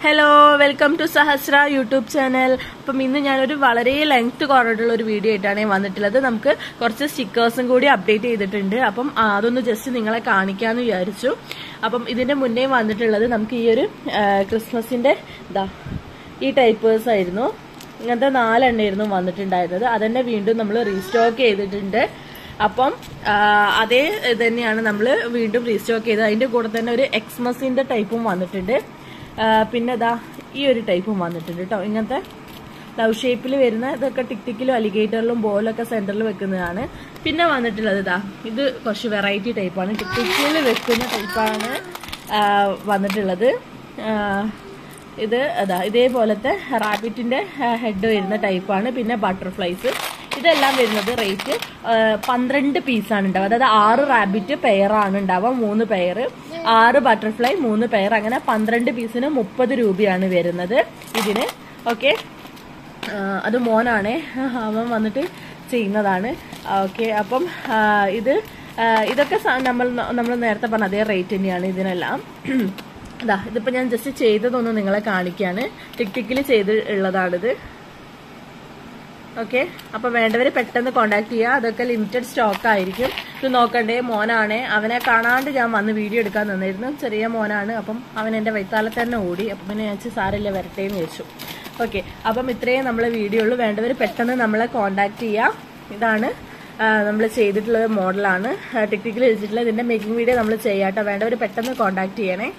Hello, welcome to Sahasra YouTube channel. അപ്പം ഇന്ന് ഞാനൊരു വളരെ ലെങ്ത് കുറഞ്ഞിട്ടുള്ള ഒരു വീഡിയോ ആയിട്ടാണ് വന്നിട്ടുള്ളത്. നമുക്ക് കുറച്ച് സ്റ്റിക്കേഴ്സും കൂടി അപ്ഡേറ്റ് ചെയ്തിട്ടുണ്ട്. അപ്പം അതൊന്ന് ജസ്റ്റ് നിങ്ങളെ കാണിക്കാമെന്ന് വിചാരിച്ചു. അപ്പം ഇതിന്റെ മുന്നേ വന്നിട്ടുള്ളത് നമുക്ക് ഈ ഒരു ക്രിസ്മസിന്റെ ഈ ടൈപ്പേഴ്സ് ആയിരുന്നു. ഇങ്ങനത്തെ 4 എണ്ണയായിരുന്നു വന്നിട്ടുണ്ടായിരുന്നത്. അതന്നെ വീണ്ടും നമ്മൾ റീസ്റ്റോക്ക് ചെയ്തിട്ടുണ്ട്. അപ്പം അതേ തന്നെയാണ് നമ്മൾ വീണ്ടും റീസ്റ്റോക്ക് ചെയ്തത്. അതിന്റെ കൂടെ തന്നെ ഒരു എക്സ്മസിന്റെ ടൈപ്പും വന്നിട്ടുണ്ട്. പിന്നെ ഈ ഒരു ടൈപ്പും വന്നിട്ടുണ്ട് കേട്ടോ. ഇങ്ങനത്തെ ലവ് ഷേപ്പിൽ വരുന്ന ഇതൊക്കെ ടിക്ടിക്കിലും അലിഗേറ്ററിലും ബോലൊക്കെ സെന്ററിൽ വെക്കുന്നതാണ്. പിന്നെ വന്നിട്ടുള്ളത് ഇത് കുറച്ച് വെറൈറ്റി ടൈപ്പാണ്. ടിക്ടിക്കിൽ വെക്കുന്ന ടൈപ്പാണ് വന്നിട്ടുള്ളത്. ഇത് ഇതേപോലത്തെ റാബിറ്റിന്റെ ഹെഡ് വരുന്ന ടൈപ്പാണ്. പിന്നെ ബട്ടർഫ്ലൈസ്. ഇതെല്ലാം വരുന്നത് റേറ്റ് 12 പീസാണ് ഉണ്ടാവുക. അതായത് 6 റാബിറ്റ് പെയറാണ് ഉണ്ടാവുക, 3 പെയർ, 6 ബട്ടർഫ്ലൈ 3 പെയർ, അങ്ങനെ 12 പീസിന് 30 രൂപയാണ് വരുന്നത് ഇതിന്. ഓക്കെ, അത് മോനാണേ, അവൻ വന്നിട്ട് ചെയ്യുന്നതാണ്. ഓക്കെ, അപ്പം ഇതൊക്കെ നമ്മൾ നേരത്തെ പറഞ്ഞ അതേ റേറ്റ് തന്നെയാണ് ഇതിനെല്ലാം. ഇതിപ്പോ ഞാൻ ജസ്റ്റ് ചെയ്തതൊന്ന് നിങ്ങളെ കാണിക്കാണ്. ടിക്ടിക്കിൽ ചെയ്തുള്ളതാണിത്. ഓക്കെ, അപ്പൊ വേണ്ടവര് പെട്ടെന്ന് കോണ്ടാക്ട് ചെയ്യുക. അതൊക്കെ ലിമിറ്റഡ് സ്റ്റോക്ക് ആയിരിക്കും. ഇത് നോക്കണ്ടേ, മോനാണേ. അവനെ കാണാണ്ട് ഞാൻ വന്ന് വീഡിയോ എടുക്കാൻ നിന്നിരുന്നു. ചെറിയ മോനാണ്. അപ്പം അവൻ എന്റെ വൈത്താലത്ത് തന്നെ ഓടി. അപ്പം പിന്നെ ഞാൻ സാരില്ല വരട്ടേന്ന് വെച്ചു. ഓക്കെ, അപ്പം ഇത്രയും നമ്മളെ വീഡിയോ ഉള്ളൂ. വേണ്ടവര് പെട്ടെന്ന് നമ്മളെ കോണ്ടാക്ട് ചെയ്യുക. ഇതാണ് നമ്മൾ ചെയ്തിട്ടുള്ള മോഡലാണ്. ടിക്ടിക്കിൽ വെച്ചിട്ടുള്ള ഇതിന്റെ മേക്കിംഗ് വീഡിയോ നമ്മൾ ചെയ്യാട്ടോ. വേണ്ടവര് പെട്ടെന്ന് കോണ്ടാക്ട് ചെയ്യണേ.